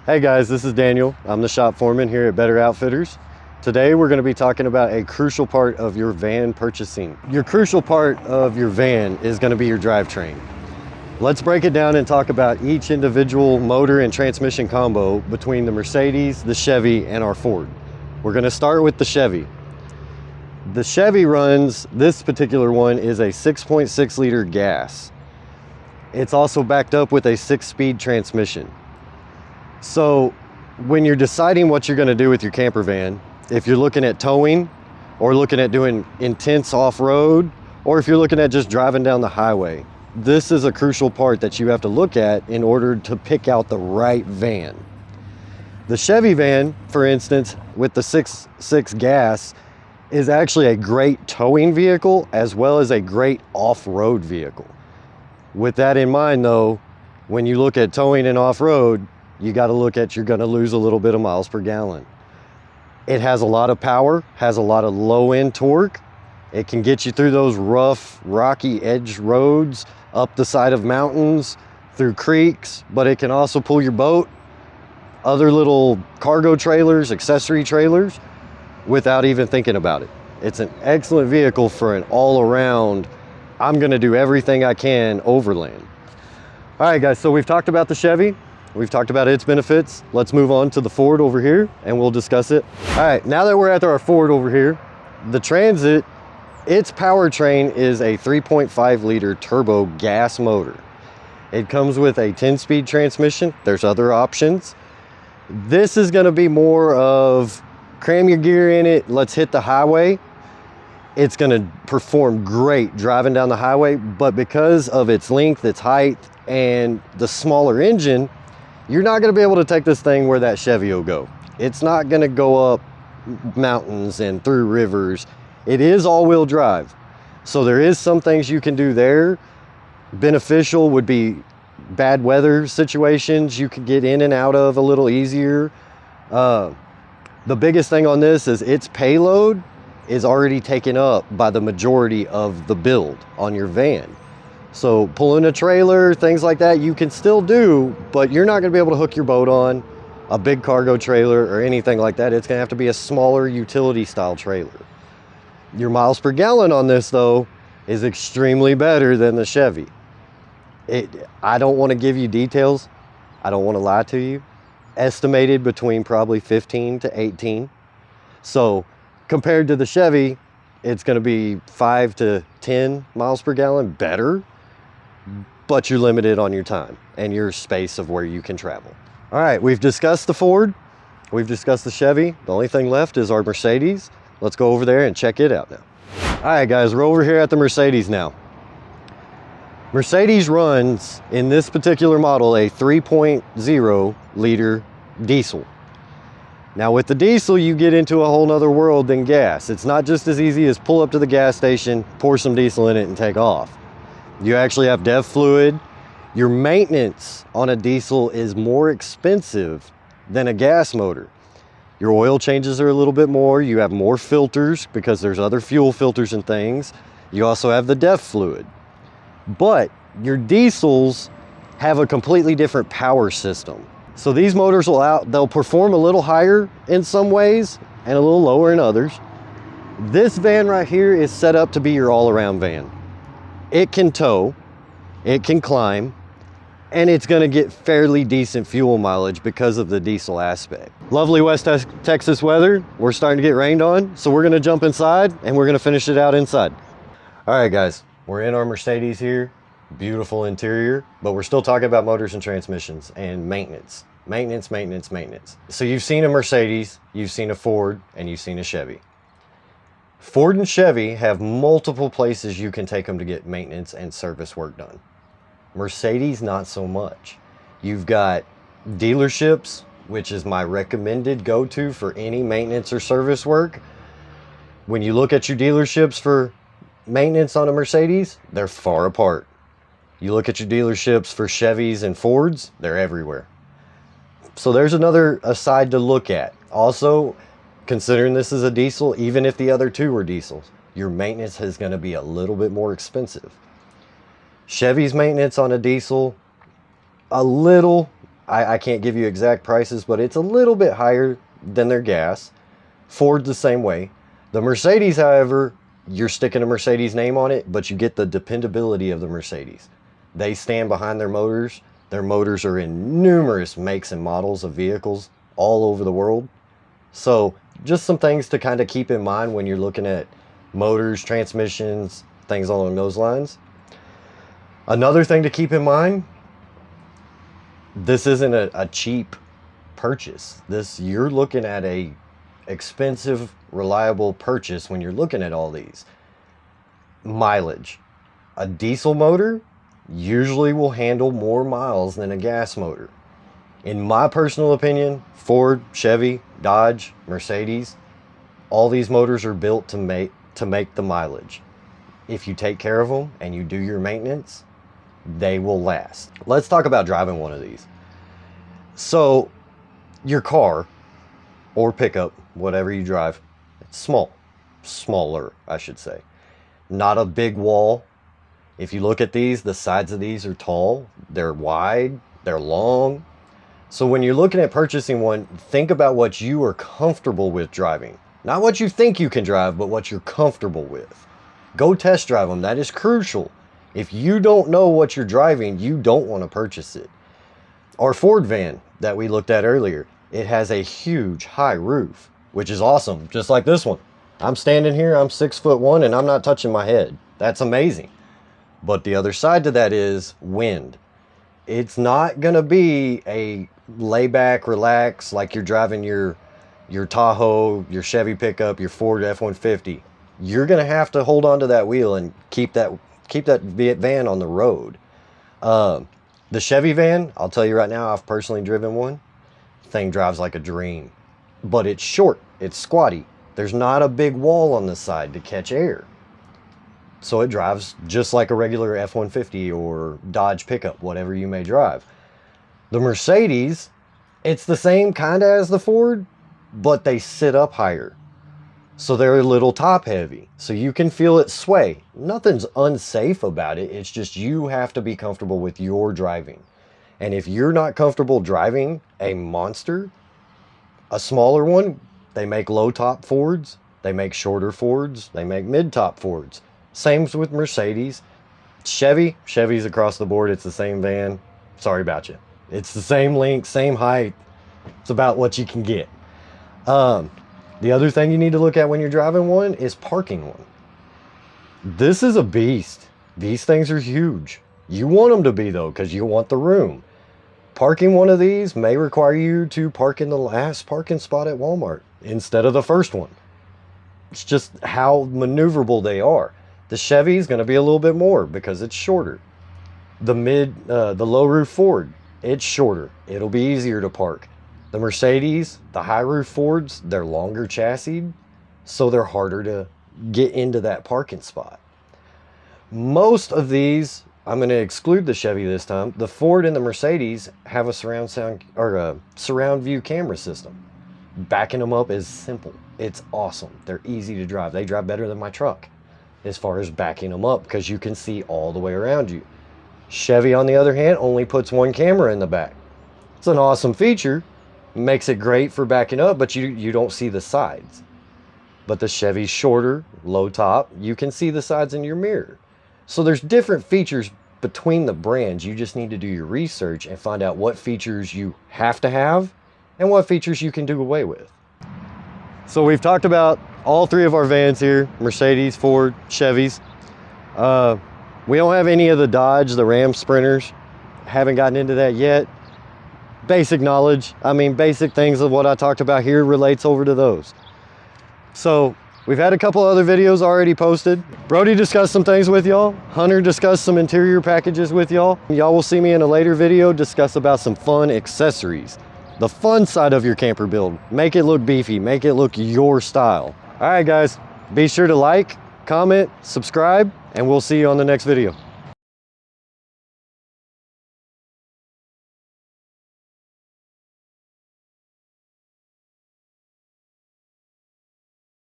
Hey guys, this is Daniel. I'm the shop foreman here at BTR Outfitters. Today we're going to be talking about a crucial part of your van purchasing. Your crucial part of your van is going to be your drivetrain. Let's break it down and talk about each individual motor and transmission combo between the Mercedes, the Chevy, and our Ford. We're going to start with the Chevy. The Chevy runs, this particular one is a 6.6 liter gas. It's also backed up with a 6-speed transmission. So when you're deciding what you're going to do with your camper van, if you're looking at towing or looking at doing intense off-road, or if you're looking at just driving down the highway, this is a crucial part that you have to look at in order to pick out the right van. The Chevy van, for instance, with the 6.6 gas, is actually a great towing vehicle as well as a great off-road vehicle. With that in mind though, when you look at towing and off-road, you got to look at you're going to lose a little bit of miles per gallon. It has a lot of power, has a lot of low-end torque. It can get you through those rough, rocky edge roads, up the side of mountains, through creeks, but it can also pull your boat, other little cargo trailers, accessory trailers, without even thinking about it. It's an excellent vehicle for an all-around, I'm going to do everything I can overland. All right, guys, so we've talked about the Chevy. We've talked about its benefits. Let's move on to the Ford over here and we'll discuss it. All right, now that we're at our Ford over here, the Transit, its powertrain is a 3.5 liter turbo gas motor. It comes with a 10-speed transmission. There's other options. This is gonna be more of cram your gear in it, let's hit the highway. It's gonna perform great driving down the highway, but because of its length, its height, and the smaller engine, you're not going to be able to take this thing where that Chevy will go. It's not going to go up mountains and through rivers. It is all-wheel drive. So there is some things you can do there. Beneficial would be bad weather situations you could get in and out of a little easier. The biggest thing on this is its payload is already taken up by the majority of the build on your van. So pulling a trailer, things like that, you can still do, but you're not gonna be able to hook your boat on a big cargo trailer or anything like that. It's gonna have to be a smaller utility style trailer. Your miles per gallon on this though is extremely better than the Chevy. I don't wanna give you details. I don't wanna lie to you. Estimated between probably 15 to 18. So compared to the Chevy, it's gonna be 5 to 10 miles per gallon better, but you're limited on your time and your space of where you can travel. All right, we've discussed the Ford, we've discussed the Chevy. The only thing left is our Mercedes. Let's go over there and check it out now. All right, guys, we're over here at the Mercedes now. Mercedes runs, in this particular model, a 3.0 liter diesel. Now with the diesel, you get into a whole nother world than gas. It's not just as easy as pull up to the gas station, pour some diesel in it and take off. You actually have dev fluid. Your maintenance on a diesel is more expensive than a gas motor. Your oil changes are a little bit more. You have more filters because there's other fuel filters and things. You also have the dev fluid. But your diesels have a completely different power system. So these motors they'll perform a little higher in some ways and a little lower in others. This van right here is set up to be your all-around van. It can tow, it can climb, and it's gonna get fairly decent fuel mileage because of the diesel aspect. Lovely West Texas weather. We're starting to get rained on, so we're gonna jump inside and we're gonna finish it out inside. All right, guys, we're in our Mercedes here. Beautiful interior, but we're still talking about motors and transmissions and maintenance. Maintenance, maintenance, maintenance. So you've seen a Mercedes, you've seen a Ford, and you've seen a Chevy. Ford and Chevy have multiple places you can take them to get maintenance and service work done. Mercedes, not so much. You've got dealerships, which is my recommended go-to for any maintenance or service work. When you look at your dealerships for maintenance on a Mercedes, they're far apart. You look at your dealerships for Chevys and Fords, they're everywhere. So there's another side to look at. Also, considering this is a diesel, even if the other two were diesels, your maintenance is going to be a little bit more expensive. Chevy's maintenance on a diesel, a little I can't give you exact prices, but it's a little bit higher than their gas. Ford the same way. The Mercedes, however, you're sticking a Mercedes name on it, but you get the dependability of the Mercedes. They stand behind their motors. Their motors are in numerous makes and models of vehicles all over the world. So just some things to kind of keep in mind when you're looking at motors, transmissions, things along those lines. Another thing to keep in mind, this isn't a cheap purchase. You're looking at a expensive, reliable purchase when you're looking at all these. Mileage. A diesel motor usually will handle more miles than a gas motor. In my personal opinion, Ford, Chevy, Dodge, Mercedes, all these motors are built to make the mileage. If you take care of them and you do your maintenance, they will last. Let's talk about driving one of these. So your car or pickup, whatever you drive, it's smaller, I should say. Not a big wall. If you look at these, the sides of these are tall, they're wide, they're long. So when you're looking at purchasing one, think about what you are comfortable with driving. Not what you think you can drive, but what you're comfortable with. Go test drive them. That is crucial. If you don't know what you're driving, you don't want to purchase it. Our Ford van that we looked at earlier, it has a huge high roof, which is awesome. Just like this one. I'm standing here, I'm 6'1", and I'm not touching my head. That's amazing. But the other side to that is wind. It's not going to be a lay back, relax, like you're driving your Tahoe, your Chevy pickup, your Ford F-150. You're going to have to hold on to that wheel and keep that van on the road. The Chevy van, I'll tell you right now, I've personally driven one. Thing drives like a dream. But it's short, it's squatty. There's not a big wall on the side to catch air. So it drives just like a regular F-150 or Dodge pickup, whatever you may drive. The Mercedes, it's the same kind of as the Ford, but they sit up higher. So they're a little top heavy. So you can feel it sway. Nothing's unsafe about it. It's just you have to be comfortable with your driving. And if you're not comfortable driving a monster, a smaller one, they make low top Fords, they make shorter Fords, they make mid top Fords. Same with Mercedes. Chevy's across the board. It's the same van. Sorry about you. It's the same length, same height. It's about what you can get. The other thing you need to look at when you're driving one is parking one. This is a beast. These things are huge. You want them to be though, because you want the room. Parking one of these may require you to park in the last parking spot at Walmart instead of the first one. It's just how maneuverable they are. The Chevy is going to be a little bit more because it's shorter. The low roof Ford, it's shorter. It'll be easier to park. The Mercedes, the high roof Fords, they're longer chassis, so they're harder to get into that parking spot. Most of these, I'm going to exclude the Chevy this time. The Ford and the Mercedes have a surround view camera system. Backing them up is simple. It's awesome. They're easy to drive. They drive better than my truck as far as backing them up because you can see all the way around you. Chevy, on the other hand, only puts one camera in the back. It's an awesome feature. Makes it great for backing up, but you don't see the sides. But the Chevy's shorter, low top. You can see the sides in your mirror. So there's different features between the brands. You just need to do your research and find out what features you have to have and what features you can do away with. So we've talked about all three of our vans here, Mercedes, Ford, Chevys. We don't have any of the Dodge, the Ram Sprinters. Haven't gotten into that yet. Basic knowledge, basic things of what I talked about here relates over to those. So we've had a couple other videos already posted. Brody discussed some things with y'all. Hunter discussed some interior packages with y'all. Y'all will see me in a later video discuss about some fun accessories. The fun side of your camper build. Make it look beefy, make it look your style. All right guys, be sure to like, comment, subscribe, and we'll see you on the next video.